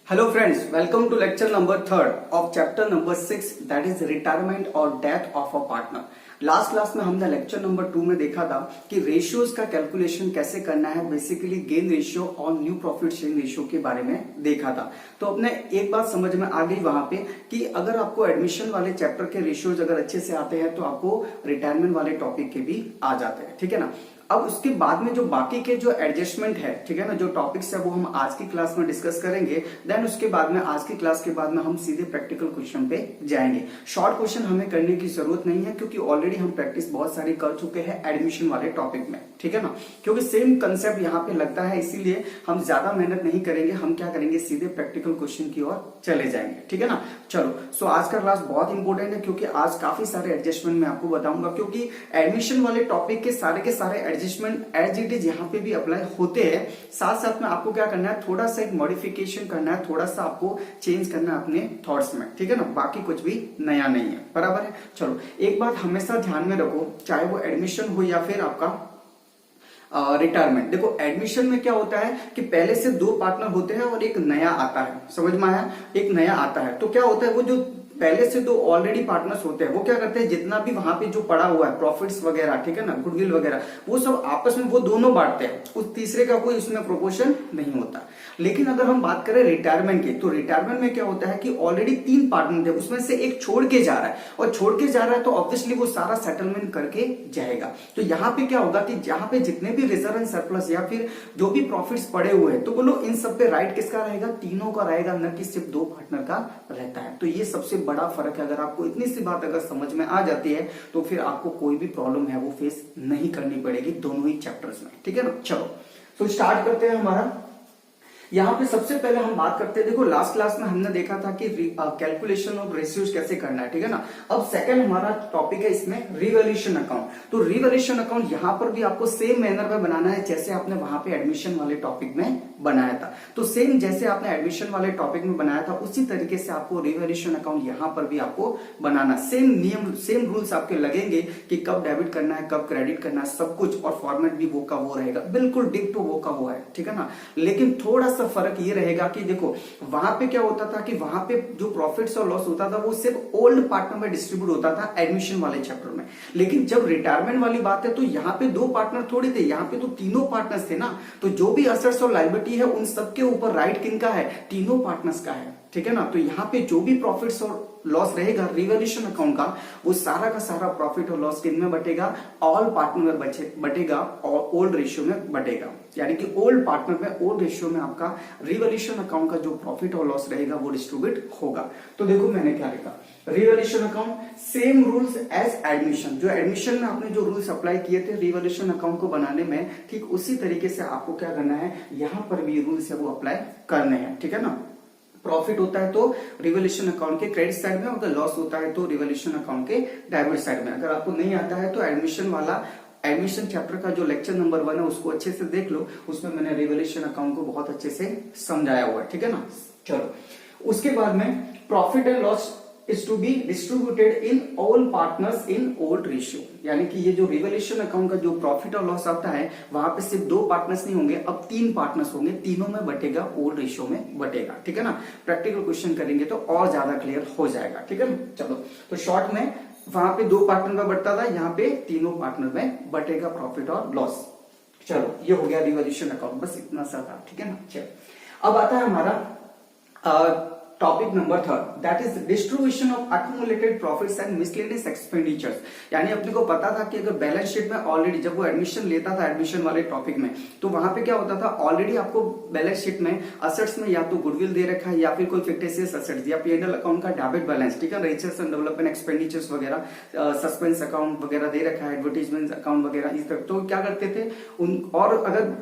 Hello friends, welcome to lecture number 3rd of chapter number 6 that is retirement or death of a partner। Last class में हमने lecture number 2 में देखा था कि ratios का calculation कैसे करना है, बेसिकली गेन रेशियो और न्यू प्रॉफिट शेयरिंग रेशियो के बारे में देखा था। तो अपने एक बात समझ में आ गई वहां पे कि अगर आपको एडमिशन वाले चैप्टर के रेशियोज अगर अच्छे से आते हैं तो आपको रिटायरमेंट वाले टॉपिक के भी आ जाते हैं, ठीक है ना। अब उसके बाद में जो बाकी के जो एडजस्टमेंट है, ठीक है ना, जो टॉपिक्स है वो हम आज की क्लास में डिस्कस करेंगे। देन उसके बाद में आज की क्लास के बाद में हम सीधे प्रैक्टिकल क्वेश्चन पे जाएंगे। शॉर्ट क्वेश्चन हमें करने की जरूरत नहीं है क्योंकि ऑलरेडी हम प्रैक्टिस बहुत सारी कर चुके हैं एडमिशन वाले टॉपिक में, ठीक है ना। क्योंकि सेम कंसेप्ट यहाँ पे लगता है, इसीलिए हम ज्यादा मेहनत नहीं करेंगे। हम क्या करेंगे, सीधे प्रैक्टिकल क्वेश्चन की ओर चले जाएंगे, ठीक है ना। चलो, सो आज का क्लास बहुत इंपॉर्टेंट है क्योंकि आज काफी सारे एडजस्टमेंट मैं आपको बताऊंगा, क्योंकि एडमिशन वाले टॉपिक के सारे एडजस्टमेंट एज इट इज यहाँ पे भी अप्लाई होते हैं। साथ साथ में आपको क्या करना है, थोड़ा सा एक मॉडिफिकेशन करना है, थोड़ा सा आपको चेंज करना है अपने थॉट्स में, ठीक है ना। बाकी कुछ भी नया नहीं है, बराबर है। चलो, एक बात हमेशा ध्यान में रखो, चाहे वो एडमिशन हो या फिर आपका रिटायरमेंट। देखो, एडमिशन में क्या होता है कि पहले से 2 पार्टनर होते हैं और एक नया आता है, समझ में आया, एक नया आता है। तो क्या होता है, वो जो पहले से 2 ऑलरेडी पार्टनर्स होते हैं वो क्या करते हैं, जितना भी वहां पे जो पड़ा हुआ है प्रॉफिट्स वगैरह, ठीक है ना, गुडविल वगैरह, वो सब आपस में वो दोनों बांटते हैं, उस तीसरे का कोई उसमें प्रोपोर्शन नहीं होता। लेकिन अगर हम बात करें रिटायरमेंट की, तो रिटायरमेंट में क्या होता है कि ऑलरेडी 3 पार्टनर थे, उसमें से एक छोड़ के जा रहा है, और छोड़ के जा रहा है तो ऑब्वियसली वो सारा सेटलमेंट करके जाएगा। तो यहाँ पे क्या होगा कि जहां पे जितने भी रिजर्व एंड सरप्लस या फिर जो भी प्रॉफिट्स पड़े हुए हैं, तो बोलो इन सब पे राइट किसका रहेगा, तीनों का रहेगा, न कि सिर्फ 2 पार्टनर का रहता है। तो ये सबसे बड़ा फर्क है। अगर आपको इतनी सी बात अगर समझ में आ जाती है तो फिर आपको कोई भी प्रॉब्लम है वो फेस नहीं करनी पड़ेगी दोनों ही चैप्टर्स में, ठीक है ना। चलो, तो स्टार्ट करते हैं। हमारा यहाँ पे सबसे पहले हम बात करते हैं, देखो लास्ट क्लास में हमने देखा था कि कैलकुलेशन ऑफ रेशियोज कैसे करना है, ठीक है ना। अब सेकंड हमारा टॉपिक है इसमें रिवैल्यूएशन अकाउंट। तो रिवैल्यूएशन अकाउंट यहाँ पर भी आपको सेम मैनर में बनाना है जैसे आपने वहां पे एडमिशन वाले टॉपिक में बनाया था। तो सेम जैसे आपने एडमिशन वाले टॉपिक में बनाया था उसी तरीके से आपको रिवैल्यूएशन अकाउंट यहाँ पर भी आपको बनाना। सेम नियम, सेम रूल्स आपके लगेंगे कि कब डेबिट करना है, कब क्रेडिट करना है, सब कुछ, और फॉर्मेट भी वो का वो रहेगा, बिल्कुल डिक्टो वो का वो है, ठीक है ना। लेकिन थोड़ा सा फर्क ये रहेगा कि देखो वहां पे क्या होता था कि वहां पे जो प्रॉफिट्स और लॉस होता था वो सिर्फ ओल्ड पार्टनर में डिस्ट्रीब्यूट होता था एडमिशन वाले चैप्टर में। लेकिन जब रिटायरमेंट वाली बात है तो यहाँ पे 2 पार्टनर थोड़े थे, यहाँ पे तो तीनों पार्टनर्स थे ना। तो जो भी असेट्स और लायबिलिटी है उन सबके ऊपर राइट किनका है, तीनों पार्टनर्स का है, ठीक है ना। तो यहाँ पे जो भी प्रॉफिट्स और लॉस रहेगा रिवैल्यूएशन अकाउंट का, वो सारा का सारा प्रॉफिट और लॉस किन में बटेगा, ऑल पार्टनर में बटेगा और ओल्ड रेशियो में बटेगा। यानी कि ओल्ड पार्टनर में ओल्ड रेशियो में आपका रिवैल्यूएशन अकाउंट का जो प्रॉफिट और लॉस रहेगा वो डिस्ट्रीब्यूट होगा। तो देखो मैंने क्या लिखा, revaluation account same rules as admission. जो एडमिशन में आपने जो रूल्स अप्लाई किए थे रिवैल्यूएशन अकाउंट को बनाने में, ठीक उसी तरीके से आपको क्या करना है, यहां पर भी रूल्स है वो अप्लाई करने हैं, ठीक है ना। प्रॉफिट होता है तो रिवैल्यूएशन अकाउंट के क्रेडिट साइड में, अगर लॉस होता है तो रिवैल्यूएशन अकाउंट के डेबिट साइड में। अगर आपको नहीं आता है तो एडमिशन चैप्टर का जो लेक्चर नंबर 1 है उसको अच्छे से देख लो, उसमें मैंने रिवैल्यूएशन अकाउंट को बहुत अच्छे से समझाया हुआ है, ठीक है ना। चलो, उसके बाद में profit and loss is to be distributed in all partners in old ratio। यानी कि ये जो रिवैल्यूएशन अकाउंट का जो प्रॉफिट और लॉस आता है वहां पे सिर्फ 2 पार्टनर्स नहीं होंगे, अब 3 पार्टनर्स होंगे, तीनों में बटेगा, ओल्ड रेशियो में बटेगा, ठीक है ना। प्रैक्टिकल क्वेश्चन करेंगे तो और ज्यादा क्लियर हो जाएगा, ठीक है ना। चलो, तो शॉर्ट में वहां पे 2 पार्टनर में बढ़ता था, यहाँ पे तीनों पार्टनर में बटेगा प्रॉफिट और लॉस। चलो, ये हो गया रिवैल्यूएशन अकाउंट, बस इतना सा था, ठीक है ना। चलो, अब आता है हमारा topic number 3rd, that is distribution of accumulated profits and miscellaneous expenditures. यानी अपने को पता था कि अगर बैलेंस शीट में ऑलरेडी जब वो एडमिशन लेता था एडमिशन वाले टॉपिक में, तो वहां पे क्या होता था, ऑलरेडी आपको बैलेंस शीट में असेट्स में या तो गुडविल दे रखा है या फिर कोई फिक्टिशियस असेट्स या पीएनएल अकाउंट का डेबिट बैलेंस, ठीक है, रिसर्च एंड डेवलपमेंट एक्सपेंडिचर्स वगैरह, सस्पेंस अकाउंट वगैरह दे रखा है, एडवर्टीजमेंट अकाउंट वगैरह, इस तरह। तो क्या करते थे और अगर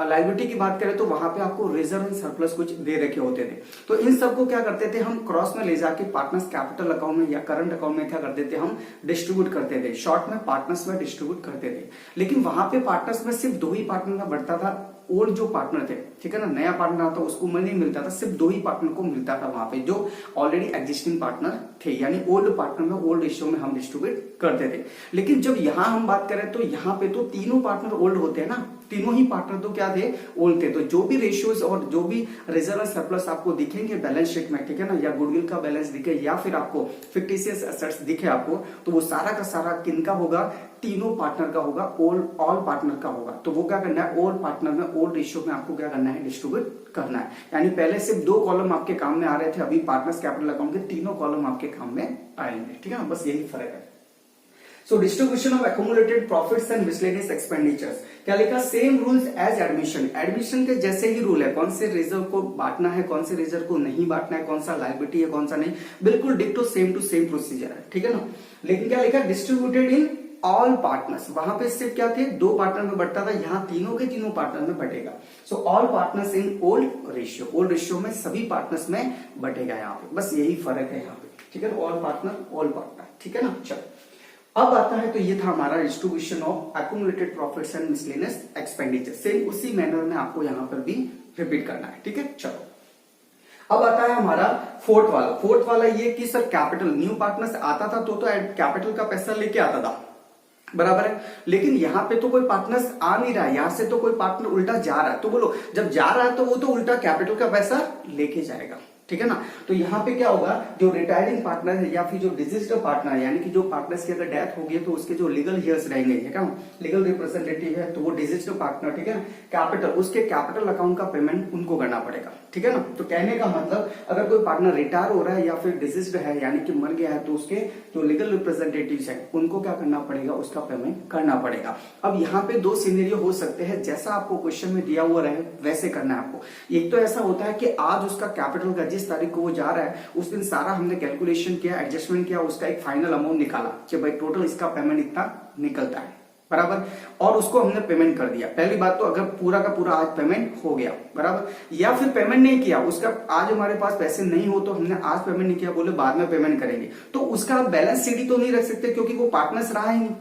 लायबिलिटी की बात करें तो वहां पे आपको रिजर्व एंड सरप्लस कुछ दे रखे होते थे। तो इन सबको क्या करते थे हम क्रॉस में ले जाके पार्टनर्स कैपिटल अकाउंट में या करंट अकाउंट में क्या करते थे, हम डिस्ट्रीब्यूट करते थे, शॉर्ट में पार्टनर्स में डिस्ट्रीब्यूट करते थे। लेकिन वहां पे पार्टनर्स में सिर्फ 2 ही पार्टनर का बढ़ता था, ओल्ड जो पार्टनर थे, ठीक है ना, नया पार्टनर आता उसको नहीं मिलता था, सिर्फ 2 ही पार्टनर को मिलता था वहां पे जो ऑलरेडी एग्जिस्टिंग पार्टनर थे। यानी ओल्ड पार्टनर में ओल्ड रेशियो में हम डिस्ट्रीब्यूट करते थे। लेकिन जब यहां हम बात करें तो यहाँ पे तो तीनों पार्टनर ओल्ड होते हैं ना, तीनों ही पार्टनर तो क्या थे, ओल्ड थे। तो जो भी रेशियोज और जो भी रिजर्व एंड सरप्लस आपको दिखेंगे बैलेंस शीट में, ठीक है ना, या गुडविल का बैलेंस दिखे या फिर आपको फिक्टिशियस एसेट्स दिखे आपको, तो वो सारा का सारा किनका होगा, तीनों पार्टनर का होगा, ऑल पार्टनर का होगा। तो वो क्या करना है, ऑल पार्टनर में ऑल रेशियो में आपको क्या करना है, डिस्ट्रीब्यूट करना है। यानी पहले सिर्फ 2 कॉलम आपके काम में आ रहे थे, अभी पार्टनर्स कैपिटल अकाउंट के तीनों कॉलम आपके काम में आएंगे, ठीक है ना, बस यही फर्क है। So distribution of accumulated profits and miscellaneous expenditures, क्या लिखा, same rules as admission, admission के जैसे ही रूल है, कौन से रिजर्व को बांटना है, कौन से रिजर्व को नहीं बांटना है, कौन सा लायबिलिटी है, कौन सा नहीं, बिल्कुल डिक्टो सेम टू सेम प्रोसीजर है, ठीक है ना। लेकिन क्या लिखा, डिस्ट्रीब्यूटेड इन ऑल पार्टनर्स, वहां पे सिर्फ क्या थे, 2 पार्टनर में बढ़ता था, यहाँ तीनों के तीनों पार्टनर में बढ़ेगा। So all partners in old ratio में सभी पार्टनर्स में बढ़ेगा यहाँ पे, बस यही फर्क है यहाँ पे, ठीक है, ऑल पार्टनर, ठीक है ना। चलो अब आता है, तो ये था हमारा distribution of accumulated profits and miscellaneous expenditure, same उसी मैनर में आपको यहाँ पर भी रिपीट करना है, ठीक है। चलो अब आता है हमारा फोर्थ वाला ये कि सर कैपिटल न्यू पार्टनर्स आता था तो कैपिटल का पैसा लेके आता था, बराबर है, लेकिन यहाँ पे तो कोई पार्टनर्स आ नहीं रहा है, यहां से तो कोई पार्टनर उल्टा जा रहा है, तो बोलो जब जा रहा है तो वो तो उल्टा कैपिटल का पैसा लेके जाएगा, ठीक है ना। तो यहाँ पे क्या होगा, जो रिटायरिंग पार्टनर है या फिर जो डिजीज्ड पार्टनर है, यानी कि जो पार्टनर्स की अगर डेथ होगी तो उसके जो लीगल हियर्स रहेंगे, क्या लीगल रिप्रेजेंटेटिव है, तो वो डिजीज्ड पार्टनर, ठीक है ना, कैपिटल उसके कैपिटल अकाउंट का पेमेंट उनको करना पड़ेगा, ठीक है ना। तो कहने का मतलब अगर कोई पार्टनर रिटायर हो रहा है या फिर डिजीज्ड है यानी कि मर गया है, तो उसके जो लीगल रिप्रेजेंटेटिव्स है उनको क्या करना पड़ेगा, उसका पेमेंट करना पड़ेगा। अब यहाँ पे 2 सिनेरियो हो सकते हैं, जैसा आपको क्वेश्चन में दिया हुआ रहे वैसे करना है आपको। एक तो ऐसा होता है कि आज उसका कैपिटल का जिस तारीख को वो जा रहा है उस दिन सारा हमने कैलकुलेशन किया, एडजस्टमेंट किया, उसका एक फाइनल अमाउंट निकाला कि भाई टोटल इसका पेमेंट इतना निकलता है, बराबर, और उसको हमने पेमेंट कर दिया। पहली बात तो अगर पूरा का पूरा आज पेमेंट हो गया, बराबर, या फिर पेमेंट नहीं किया, उसका आज हमारे पास पैसे नहीं हो तो हमने आज पेमेंट नहीं किया, बोले बाद में पेमेंट करेंगे, तो उसका बैलेंस सीडी तो नहीं रख सकते क्योंकि वो पार्टनर्स रहा ही नहीं।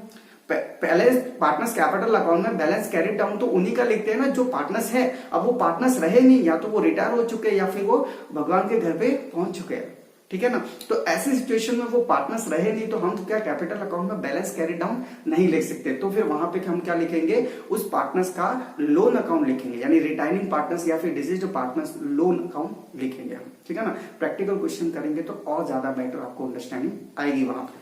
पहले पार्टनर्स कैपिटल अकाउंट में बैलेंस कैरी डाउन तो उन्हीं का लिखते हैं ना जो पार्टनर्स है। अब वो पार्टनर्स रहे नहीं, या तो वो रिटायर हो चुके हैं या फिर वो भगवान के घर पे पहुंच चुके हैं, ठीक है ना। तो ऐसी सिचुएशन में वो पार्टनर्स रहे नहीं तो हम तो क्या कैपिटल अकाउंट में बैलेंस कैरी डाउन नहीं लिख सकते, तो फिर वहां पे हम क्या लिखेंगे, उस पार्टनर्स का लोन अकाउंट लिखेंगे, यानी रिटायरिंग पार्टनर्स या फिर डिजीज्ड पार्टनर्स लोन अकाउंट लिखेंगे हम, ठीक है ना। प्रैक्टिकल क्वेश्चन करेंगे तो और ज्यादा बेटर आपको अंडरस्टैंडिंग आएगी वहां पे।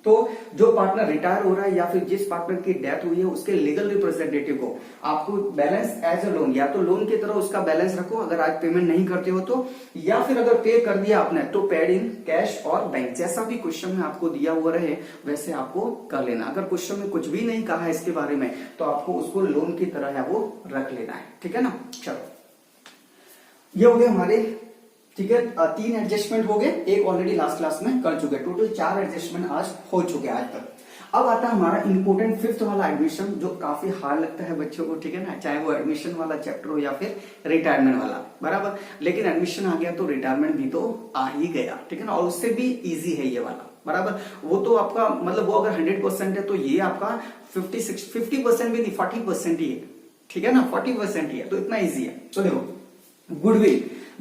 तो जो पार्टनर रिटायर हो रहा है या फिर जिस पार्टनर की डेथ हुई है उसके लीगल रिप्रेजेंटेटिव को आपको बैलेंस एज अ लोन, या तो लोन की तरह उसका बैलेंस रखो अगर आज पेमेंट नहीं करते हो तो, या फिर अगर पे कर दिया आपने तो पेड इन कैश और बैंक, जैसा भी क्वेश्चन में आपको दिया हुआ रहे वैसे आपको कर लेना। अगर क्वेश्चन में कुछ भी नहीं कहा है इसके बारे में तो आपको उसको लोन की तरह है वो रख लेना है, ठीक है ना। चलो ये हो गए हमारे, ठीक है, 3 एडजस्टमेंट हो गए, एक ऑलरेडी लास्ट क्लास में कर चुके, टोटल 4 एडजस्टमेंट आज हो चुके आज तक। अब आता है हमारा इंपोर्टेंट 5th वाला एडमिशन जो काफी हार्ड लगता है बच्चों को, ठीक है ना, चाहे वो एडमिशन वाला चैप्टर हो या फिर रिटायरमेंट वाला, बराबर, लेकिन एडमिशन आ गया तो रिटायरमेंट भी तो आ ही गया, ठीक है ना, और उससे भी इजी है ये वाला, बराबर। वो तो आपका मतलब वो अगर 100% है तो ये आपका 50% भी नहीं 40% ही है, ठीक है ना, 40% ही है, तो इतना ईजी है। तो देखो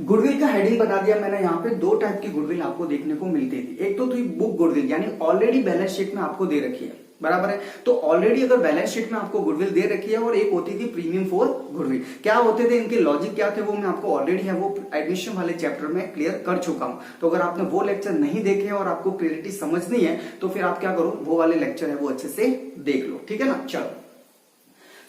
गुडविल का हेडिंग बता दिया मैंने, यहाँ पे 2 टाइप की गुडविल आपको देखने को मिलती थी। एक तो थी बुक गुडविल, यानी ऑलरेडी बैलेंस शीट में आपको दे रखी है, बराबर है, तो ऑलरेडी अगर बैलेंस शीट में आपको गुडविल दे रखी है, और एक होती थी प्रीमियम फॉर गुडविल। क्या होते थे, इनके लॉजिक क्या थे वो मैं आपको ऑलरेडी है वो एडमिशन वाले चैप्टर में क्लियर कर चुका हूं। तो अगर आपने वो लेक्चर नहीं देखे और आपको क्लियरिटी समझनी है तो फिर आप क्या करो, वो वाले लेक्चर है वो अच्छे से देख लो, ठीक है ना। चलो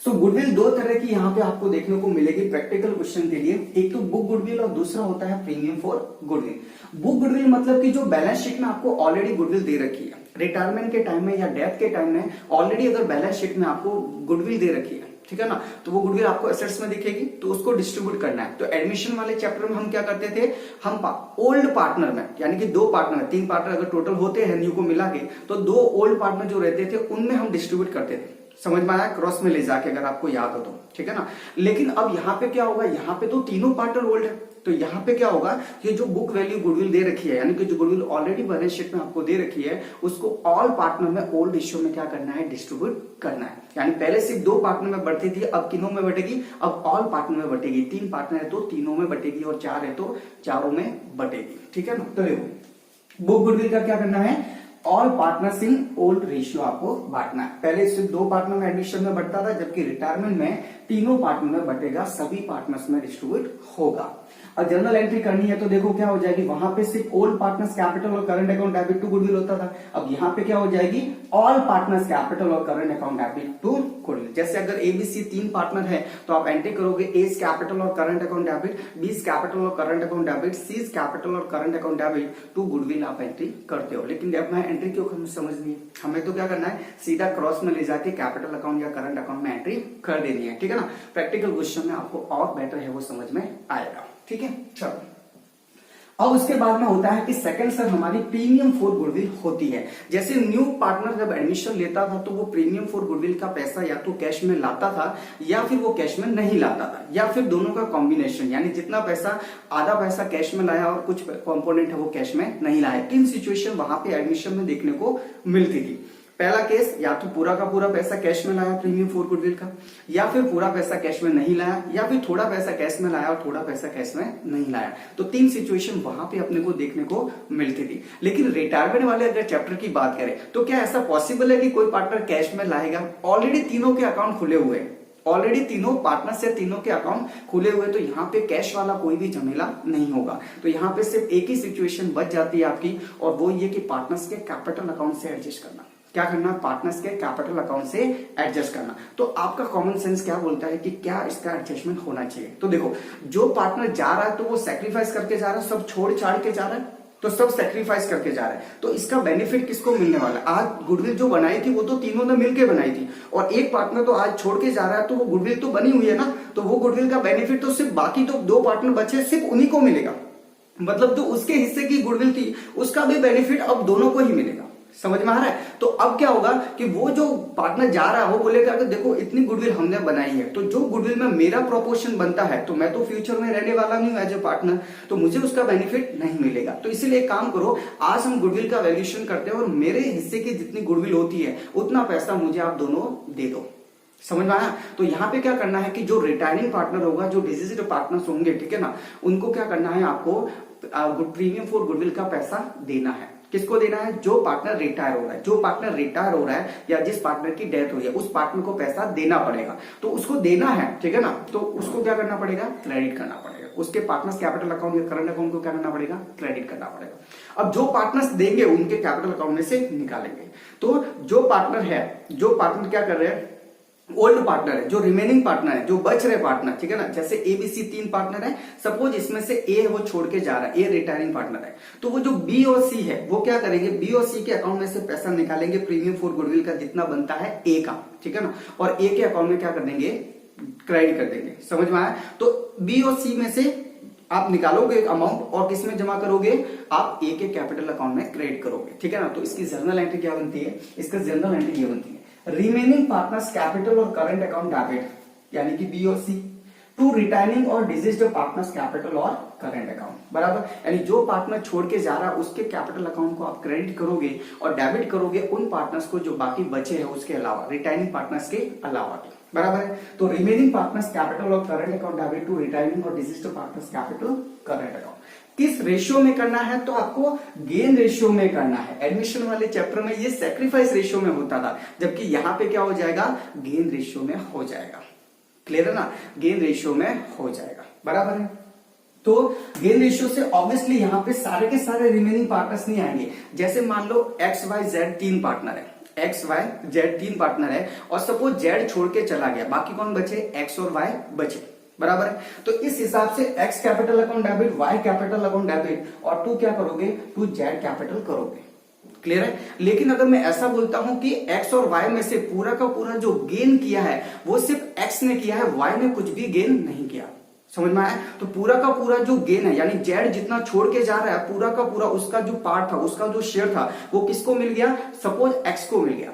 सो गुडविल 2 तरह की यहाँ पे आपको देखने को मिलेगी प्रैक्टिकल क्वेश्चन के लिए, एक तो बुक गुडविल और दूसरा होता है premium for goodwill. Book goodwill मतलब कि जो बैलेंस शीट में आपको ऑलरेडी गुडविल दे रखी है, रिटायरमेंट के टाइम में या डेथ के टाइम में ऑलरेडी अगर बैलेंस शीट में आपको गुडविल दे रखी है, ठीक है ना, तो वो गुडविल आपको एसेट्स में दिखेगी, तो उसको डिस्ट्रीब्यूट करना है। तो एडमिशन वाले चैप्टर में हम क्या करते थे, हम ओल्ड पार्टनर में, यानी कि 2 पार्टनर 3 पार्टनर अगर टोटल होते हैं न्यू को मिला के, तो 2 ओल्ड पार्टनर जो रहते थे उनमें हम डिस्ट्रीब्यूट करते थे, समझ में आया, क्रॉस में ले जाके अगर आपको याद हो तो, ठीक है ना। लेकिन अब यहाँ पे क्या होगा, यहाँ पे तो तीनों पार्टनर ओल्ड है, तो यहाँ पे क्या होगा, ये जो बुक वैल्यू गुडविल दे रखी है, यानी कि जो गुडविल ऑलरेडी बैलेंस शीट में आपको दे रखी है, उसको ऑल पार्टनर में ओल्ड रेशियो में क्या करना है, डिस्ट्रीब्यूट करना है। यानी पहले सिर्फ 2 पार्टनर में बढ़ती थी, अब किनों में बटेगी, अब ऑल पार्टनर में बटेगी। 3 पार्टनर है तो तीनों में बटेगी, और 4 है तो चारों में बटेगी, ठीक है ना। तो देखो बुक गुडविल का क्या करना है, all partners in old ratio आपको बांटना है। पहले सिर्फ 2 पार्टनर में एडमिशन में बढ़ता था, जबकि रिटायरमेंट में तीनों पार्टनर में बटेगा, सभी पार्टनर्स में डिस्ट्रीब्यूट होगा। और जर्नल एंट्री करनी है तो देखो क्या हो जाएगी, वहां पे सिर्फ ओल्ड पार्टनर्स कैपिटल और current account debit to goodwill होता था, अब यहाँ पे क्या हो जाएगी, ऑल पार्टनर्स कैपिटल और current account debit to goodwill. जैसे अगर एबीसी 3 पार्टनर है तो आप एंट्री करोगे एज कैपिटल और current account debit, B's capital और current account debit, C's capital और current account debit to goodwill आप एंट्री करते हो। लेकिन अब मैं एंट्री क्यों हमें समझनी है, हमें तो क्या करना है, सीधा क्रॉस में ले जाके कैपिटल अकाउंट या करंट अकाउंट में एंट्री कर देनी है, ठीक है ना। प्रैक्टिकल क्वेश्चन में आपको और बेटर है वो समझ में आएगा, ठीक है। चलो अब उसके बाद में होता है कि सेकंड सर हमारी प्रीमियम फॉर गुडविल होती है। जैसे न्यू पार्टनर जब एडमिशन लेता था तो वो प्रीमियम फॉर गुडविल का पैसा या तो कैश में लाता था या फिर वो कैश में नहीं लाता था, या फिर दोनों का कॉम्बिनेशन, यानी जितना पैसा आधा पैसा कैश में लाया और कुछ कंपोनेंट है वो कैश में नहीं लाया। 3 सिचुएशन वहां पे एडमिशन में देखने को मिलती थी। पहला केस, या तो पूरा का पूरा पैसा कैश में लाया प्रीमियम फॉर गुडविल का, या फिर पूरा पैसा कैश में नहीं लाया, या फिर थोड़ा पैसा कैश में लाया और थोड़ा पैसा कैश में नहीं लाया। तो 3 सिचुएशन वहां पे अपने को देखने को मिलती थी। लेकिन रिटायरमेंट वाले अगर चैप्टर की बात करें तो क्या ऐसा पॉसिबल है कि कोई पार्टनर कैश में लाएगा? ऑलरेडी तीनों के अकाउंट खुले हुए हैं, ऑलरेडी तीनों पार्टनर से तीनों के अकाउंट खुले हुए, तो यहाँ पे कैश वाला कोई भी झमेला नहीं होगा। तो यहाँ पे सिर्फ एक ही सिचुएशन बच जाती है आपकी, और वो ये कि पार्टनर्स के कैपिटल अकाउंट से एडजस्ट करना। क्या करना? पार्टनर्स के कैपिटल अकाउंट से एडजस्ट करना। तो आपका कॉमन सेंस क्या बोलता है कि क्या इसका एडजस्टमेंट होना चाहिए? तो देखो, जो पार्टनर जा रहा है तो वो सेक्रीफाइस करके जा रहा है, सब छोड़ छाड़ के जा रहा है, तो सब सेक्रीफाइस करके जा रहे हैं। तो इसका बेनिफिट किसको मिलने वाला है? आज गुडविल जो बनाई थी वो तो तीनों ने मिलकर बनाई थी, और एक पार्टनर तो आज छोड़ के जा रहा है, तो वो गुडविल तो बनी हुई है ना, तो वो गुडविल का बेनिफिट तो सिर्फ बाकी तो 2 पार्टनर बचे सिर्फ उन्हीं को मिलेगा। मतलब जो उसके हिस्से की गुडविल थी उसका भी बेनिफिट अब दोनों को ही मिलेगा। समझ में आ रहा है? तो अब क्या होगा कि वो जो पार्टनर जा रहा है वो बोलेगा कि देखो इतनी गुडविल हमने बनाई है, तो जो गुडविल में मेरा प्रोपोर्शन बनता है तो मैं तो फ्यूचर में रहने वाला नहीं हूं एज ए पार्टनर, तो मुझे उसका बेनिफिट नहीं मिलेगा। तो इसीलिए काम करो, आज हम गुडविल का वैल्यूएशन करते हैं और मेरे हिस्से की जितनी गुडविल होती है उतना पैसा मुझे आप दोनों दे दो। समझ में आया? तो यहाँ पे क्या करना है कि जो रिटायरिंग पार्टनर होगा, जो डिसीज्ड पार्टनर्स होंगे, ठीक है ना, उनको क्या करना है, आपको प्रीमियम फॉर गुडविल का पैसा देना है। किसको देना है? जो पार्टनर रिटायर हो रहा है। जो पार्टनर रिटायर हो रहा है या जिस पार्टनर की डेथ हुई है उस पार्टनर को पैसा देना पड़ेगा। तो उसको देना है, ठीक है ना, तो उसको क्या करना पड़ेगा? क्रेडिट करना पड़ेगा। उसके पार्टनर्स कैपिटल अकाउंट या करंट अकाउंट को क्या करना पड़ेगा? क्रेडिट करना पड़ेगा। अब जो पार्टनर्स देंगे उनके कैपिटल अकाउंट में से निकालेंगे। तो जो पार्टनर है, जो पार्टनर क्या कर रहे हैं, ओल्ड पार्टनर है, जो रिमेनिंग पार्टनर है, जो बच रहे पार्टनर, ठीक है ना, जैसे एबीसी 3 पार्टनर है, सपोज इसमें से ए वो छोड़ के जा रहा है, ए रिटायरिंग पार्टनर है, तो वो जो बी और सी है वो क्या करेंगे? बी और सी के अकाउंट में से पैसा निकालेंगे प्रीमियम फॉर गुडविल का जितना बनता है ए का, ठीक है ना, और ए के अकाउंट में क्या कर देंगे? क्रेडिट कर देंगे। समझ में आया? तो बी और सी में से आप निकालोगे एक अमाउंट और किसमें जमा करोगे? आप ए के कैपिटल अकाउंट में क्रेडिट करोगे, ठीक है ना। तो इसकी जर्नल एंट्री क्या बनती है? इसका जर्नल एंट्री ये बनती है, रिमेनिंग पार्टनर्स कैपिटल और करंट अकाउंट डेबिट, यानी कि बी और सी, टू रिटायरिंग और डिसीज्ड पार्टनर्स कैपिटल और करंट अकाउंट, बराबर। यानी जो पार्टनर छोड़ के जा रहा है उसके कैपिटल अकाउंट को आप क्रेडिट करोगे और डेबिट करोगे उन पार्टनर्स को जो बाकी बचे हैं उसके अलावा, रिटायरिंग पार्टनर्स के अलावा, बराबर है। तो रिमेनिंग पार्टनर्स कैपिटल और current account debit to retiring और deceased partners capital current account. किस रेशियो में करना है? तो आपको गेन रेशियो में करना है। एडमिशन वाले चैप्टर में ये सैक्रिफाइस रेशियो में होता था, जबकि यहां पे क्या हो जाएगा? गेन रेशियो में हो जाएगा। क्लियर है ना? गेन रेशियो में हो जाएगा, बराबर है। तो गेन रेशियो से ऑब्वियसली यहां पे सारे के सारे रिमेनिंग पार्टनर्स नहीं आएंगे। जैसे मान लो एक्स वाई जेड 3 पार्टनर है, एक्स वाई जेड 3 पार्टनर है, और सपोज जेड छोड़ के चला गया, बाकी कौन बचे? एक्स और वाई बचे, बराबर है। तो इस हिसाब से X capital account debit, Y capital account debit, और टू क्या करोगे? टू जेड कैपिटल करोगे। क्लियर है? लेकिन अगर मैं ऐसा बोलता हूं कि एक्स और वाई में से पूरा का पूरा जो गेन किया है वो सिर्फ एक्स ने किया है, वाई ने कुछ भी गेन नहीं किया। समझ में आया? तो पूरा का पूरा जो गेन है, यानी जेड जितना छोड़ के जा रहा है, पूरा का पूरा उसका जो पार्ट था, उसका जो शेयर था, वो किसको मिल गया? सपोज एक्स को मिल गया,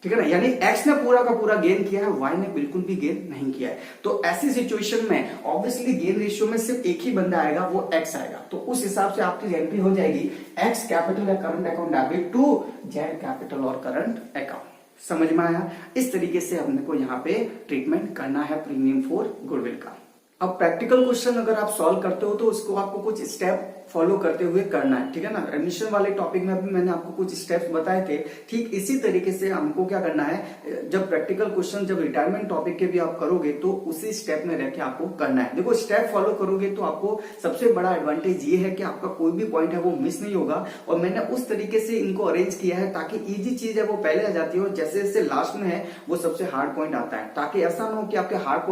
ठीक है ना। यानी एक्स ने पूरा का पूरा गेन किया है, वाई ने बिल्कुल भी गेन नहीं किया है। तो ऐसी सिचुएशन में ऑब्वियसली गेन रेशियो में सिर्फ एक ही बंदा आएगा, वो एक्स आएगा। तो उस हिसाब से आपकी एंट्री हो जाएगी एक्स कैपिटल या current account debit to Z capital और करंट अकाउंट। समझ में आया? इस तरीके से हमने को यहाँ पे ट्रीटमेंट करना है प्रीमियम फॉर गुडविल का। अब प्रैक्टिकल क्वेश्चन अगर आप सॉल्व करते हो तो उसको आपको कुछ स्टेप फॉलो करते हुए करना है, ठीक है ना। एडमिशन वाले टॉपिक में भी मैंने आपको कुछ स्टेप्स बताए थे, ठीक इसी तरीके से हमको क्या करना है, जब प्रैक्टिकल क्वेश्चन जब रिटायरमेंट टॉपिक के भी आप करोगे तो उसी स्टेप में रह के आपको करना है। देखो स्टेप फॉलो करोगे तो आपको सबसे बड़ा एडवांटेज ये है कि आपका कोई भी पॉइंट है वो मिस नहीं होगा, और मैंने उस तरीके से इनको अरेंज किया है ताकि इजी चीज है वो पहले आ जाती है और जैसे जैसे लास्ट में है वो सबसे हार्ड पॉइंट आता है, ताकि ऐसा ना हो कि आपके हार्ड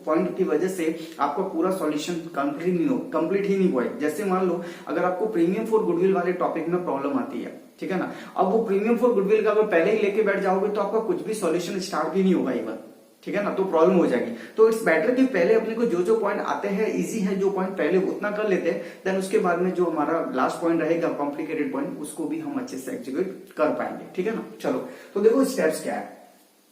पॉइंट की वजह से आपका पूरा सॉल्यूशन कंप्लीट ही नहीं हुआ है। जैसे मान लो अगर आपको प्रीमियम फॉर गुडविल वाले टॉपिक में प्रॉब्लम आती है, ठीक है ना, अब वो प्रीमियम फॉर गुडविल का अगर पहले ही लेके बैठ जाओगे तो आपका कुछ भी सॉल्यूशन स्टार्ट भी नहीं होगा इवन, ठीक है ना, तो प्रॉब्लम हो जाएगी। तो इट्स बेटर कि पहले अपने को जो जो पॉइंट आते हैं इजी है जो पॉइंट पहले उतना कर लेते हैं, देन उसके बाद में जो हमारा लास्ट पॉइंट रहेगा कॉम्प्लिकेटेड पॉइंट उसको भी हम अच्छे से एग्जीक्यूट कर पाएंगे, ठीक है ना। चलो तो देखो स्टेप्स क्या है,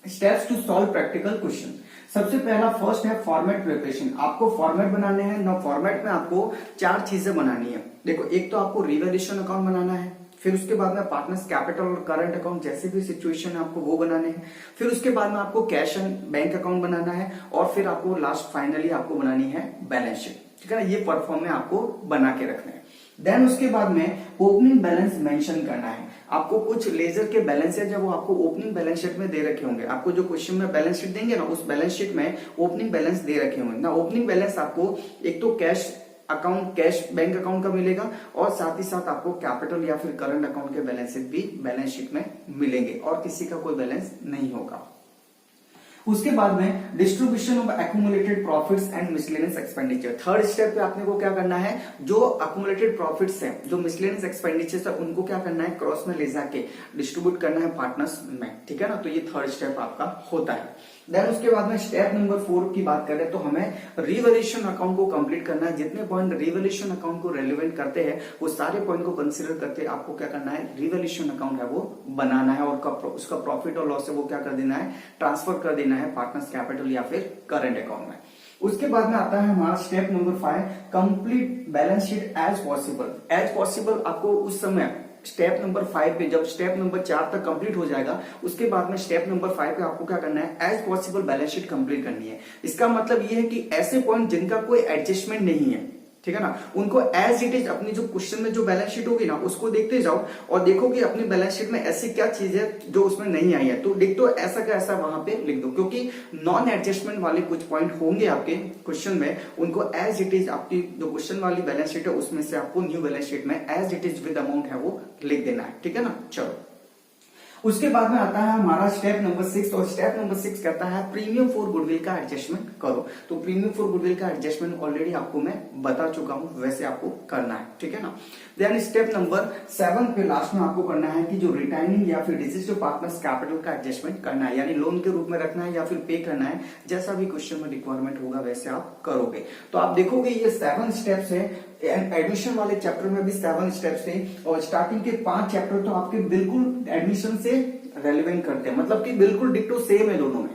steps to solve practical question. सबसे पहला फर्स्ट है फॉर्मेट प्रिपरेशन। आपको फॉर्मेट बनाने हैं ना, फॉर्मेट में आपको 4 चीजें बनानी है। देखो एक तो आपको रिवैल्यूएशन अकाउंट बनाना है, फिर उसके बाद में पार्टनर्स कैपिटल और करंट अकाउंट जैसे भी सिचुएशन है आपको वो बनाने हैं, फिर उसके बाद में आपको कैश एंड बैंक अकाउंट बनाना है, और फिर आपको लास्ट फाइनली आपको बनानी है बैलेंस शीट, ठीक है ना। ये परफॉर्म में आपको बना के रखना है। देन उसके बाद में ओपनिंग बैलेंस मेंशन करना है। आपको कुछ लेजर के बैलेंस है जब वो आपको ओपनिंग बैलेंस शीट में दे रखे होंगे, आपको जो क्वेश्चन में बैलेंस शीट देंगे ना उस बैलेंस शीट में ओपनिंग बैलेंस दे रखे होंगे ना। ओपनिंग बैलेंस आपको एक तो cash account, cash bank account का मिलेगा, और साथ ही साथ आपको कैपिटल या फिर करंट अकाउंट के बैलेंसेस भी बैलेंस शीट में मिलेंगे, और किसी का कोई बैलेंस नहीं होगा। उसके बाद में distribution of accumulated profits and miscellaneous expenditure. Third step पे आपने को क्या करना है, जो एक्यूमुलेटेड प्रॉफिट्स है, जो मिसलेनियस एक्सपेंडिचर्स है, उनको क्या करना है, क्रॉस में ले जाके डिस्ट्रीब्यूट करना है पार्टनर्स में, ठीक है ना। तो ये थर्ड स्टेप आपका होता है। देन उसके बाद में स्टेप नंबर 4 की बात करें तो हमें रिवैल्यूएशन अकाउंट को कंप्लीट करना है। जितने पॉइंट रिवैल्यूएशन अकाउंट को रेलेवेंट करते हैं वो सारे पॉइंट को कंसीडर करते आपको क्या करना है, रिवैल्यूएशन अकाउंट है वो बनाना है, और उसका प्रॉफिट और लॉस है वो क्या कर देना है, ट्रांसफर कर देना है पार्टनर्स कैपिटल या फिर करंट अकाउंट में। उसके बाद में आता है हमारा step number 5, complete balance sheet as possible. As possible आपको उस समय स्टेप नंबर 5 पे, जब स्टेप नंबर 4 तक कंप्लीट हो जाएगा उसके बाद में स्टेप नंबर 5 पे आपको क्या करना है, as possible balance sheet complete करनी है। इसका मतलब ये है कि ऐसे पॉइंट जिनका कोई एडजस्टमेंट नहीं है, ठीक है ना, उनको एज इट इज अपनी जो क्वेश्चन में जो बैलेंस शीट होगी ना उसको देखते जाओ और देखो कि अपनी बैलेंस शीट में ऐसी क्या चीज है जो उसमें नहीं आई है, तो देख तो ऐसा का ऐसा वहां पे लिख दो, क्योंकि नॉन एडजस्टमेंट वाले कुछ पॉइंट होंगे आपके क्वेश्चन में, उनको एज इट इज आपकी जो क्वेश्चन वाली बैलेंस शीट है उसमें से आपको न्यू बैलेंस शीट में as it is with amount है वो लिख देना है, ठीक है ना। चलो उसके बाद में आता है हमारा स्टेप नंबर 6, और स्टेप नंबर 6 कहता है प्रीमियम फॉर गुडविल का एडजस्टमेंट करो। तो प्रीमियम फॉर गुडविल का एडजस्टमेंट ऑलरेडी आपको मैं बता चुका हूं, वैसे आपको करना है, ठीक है ना। देन स्टेप नंबर 7 पे लास्ट में आपको करना है कि जो रिटायरिंग या फिर डिसीज्ड पार्टनर्स कैपिटल का एडजस्टमेंट करना है, यानी लोन के रूप में रखना है या फिर पे करना है, जैसा भी क्वेश्चन में रिक्वायरमेंट होगा वैसे आप करोगे। तो आप देखोगे ये 7 स्टेप्स है, एडमिशन वाले चैप्टर में भी 7 स्टेप्स थे, और स्टार्टिंग के 5 चैप्टर तो आपके बिल्कुल एडमिशन से रेलेवेंट करते हैं, मतलब कि बिल्कुल डिक्टो सेम है दोनों में,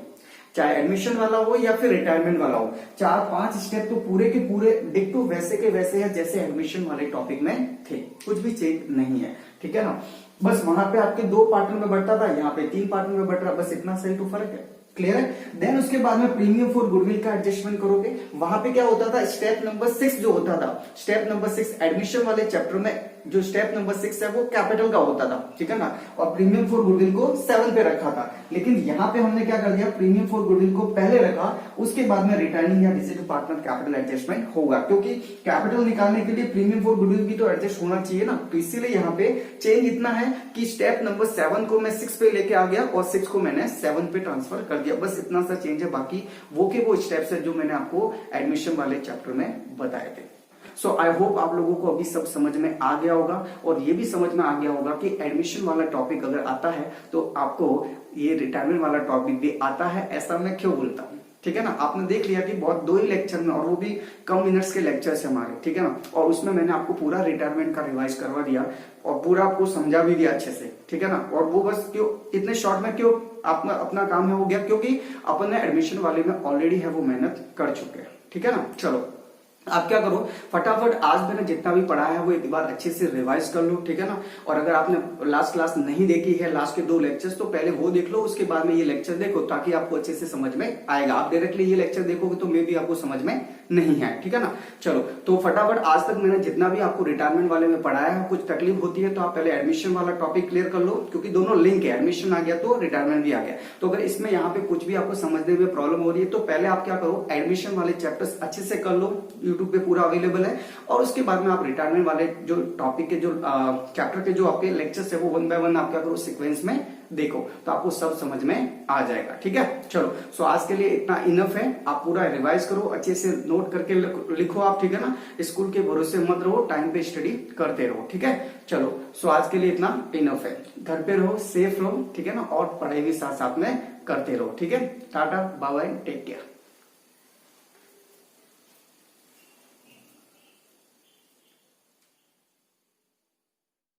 चाहे एडमिशन वाला हो या फिर रिटायरमेंट वाला हो। 4-5 स्टेप तो पूरे के पूरे डिक्टो वैसे के वैसे है जैसे एडमिशन वाले टॉपिक में थे, कुछ भी चेंज नहीं है, ठीक है ना। बस वहां पे आपके 2 पार्ट में बढ़ता था, यहाँ पे 3 पार्ट में बढ़ रहा, बस इतना सही तो फर्क है, क्लियर है। देन उसके बाद में प्रीमियम फॉर गुडविल का एडजस्टमेंट करोगे, वहां पे क्या होता था, स्टेप नंबर 6 जो होता था, स्टेप नंबर 6 एडमिशन वाले चैप्टर में जो स्टेप नंबर 6 है वो कैपिटल का होता था, ठीक है ना, और प्रीमियम फॉर गुडविल को 7 पे रखा था। लेकिन यहाँ पे हमने क्या कर दिया, प्रीमियम फॉर गुडविल को पहले रखा, उसके बाद में रिटायरिंग या डिसीज्ड पार्टनर कैपिटल एडजस्टमेंट होगा, क्योंकि कैपिटल निकालने के लिए प्रीमियम फॉर गुडविल भी तो एडजस्ट होना चाहिए ना। तो इसीलिए यहाँ पे चेंज इतना है कि स्टेप नंबर 7 को मैं 6 पे लेके आ गया और 6 को मैंने 7 पे ट्रांसफर कर दिया, बस इतना सा चेंज है। बाकी वो के वो स्टेप्स है जो मैंने आपको एडमिशन वाले चैप्टर में बताए थे। सो आई होप आप लोगों को अभी सब समझ में आ गया होगा, और ये भी समझ में आ गया होगा कि एडमिशन वाला टॉपिक अगर आता है तो आपको ये रिटायरमेंट वाला टॉपिक भी आता है, ऐसा मैं क्यों बोलता हूँ, ठीक है ना। आपने देख लिया कि बहुत 2 ही लेक्चर में, और वो भी कम मिनट्स के लेक्चर्स हमारे, ठीक है ना, और उसमें मैंने आपको पूरा रिटायरमेंट का रिवाइज करवा दिया और पूरा आपको समझा भी दिया अच्छे से, ठीक है ना। और वो बस क्यों इतने शॉर्ट में क्यों अपना काम है हो गया, क्योंकि अपन ने एडमिशन वाले में ऑलरेडी है वो मेहनत कर चुके हैं, ठीक है ना। चलो आप क्या करो, फटाफट आज मैंने जितना भी पढ़ा है वो एक बार अच्छे से रिवाइज कर लो, ठीक है ना। और अगर आपने लास्ट क्लास नहीं देखी है, लास्ट के 2 लेक्चर्स, तो पहले वो देख लो, उसके बाद में ये लेक्चर देखो, ताकि आपको अच्छे से समझ में आएगा। आप डायरेक्टली ये लेक्चर देखोगे तो मे भी आपको समझ में नहीं है, ठीक है ना। चलो तो फटाफट आज तक मैंने जितना भी आपको रिटायरमेंट वाले में पढ़ाया है, कुछ तकलीफ होती है तो आप पहले एडमिशन वाला टॉपिक क्लियर कर लो, क्योंकि दोनों लिंक है, एडमिशन आ गया तो रिटायरमेंट भी आ गया। तो अगर इसमें यहाँ पे कुछ भी आपको समझने में प्रॉब्लम हो रही है तो पहले आप क्या करो, एडमिशन वाले चैप्टर्स अच्छे से कर लो, यूट्यूब पे पूरा अवेलेबल है, और उसके बाद में आप रिटायरमेंट वाले जो टॉपिक के जो चैप्टर के जो आपके लेक्चर्स है वो 1 बाय 1 आप क्या करो, सिक्वेंस में देखो, तो आपको सब समझ में आ जाएगा, ठीक है। चलो सो आज के लिए इतना इनफ है, आप पूरा रिवाइज करो, अच्छे से नोट करके लिखो आप, ठीक है ना। स्कूल के भरोसे मत रहो, टाइम पे स्टडी करते रहो, ठीक है। चलो सो आज के लिए इतना इनफ है, घर पे रहो, सेफ रहो, ठीक है ना, और पढ़ाई भी साथ साथ में करते रहो, ठीक है। Tata bye bye, take care.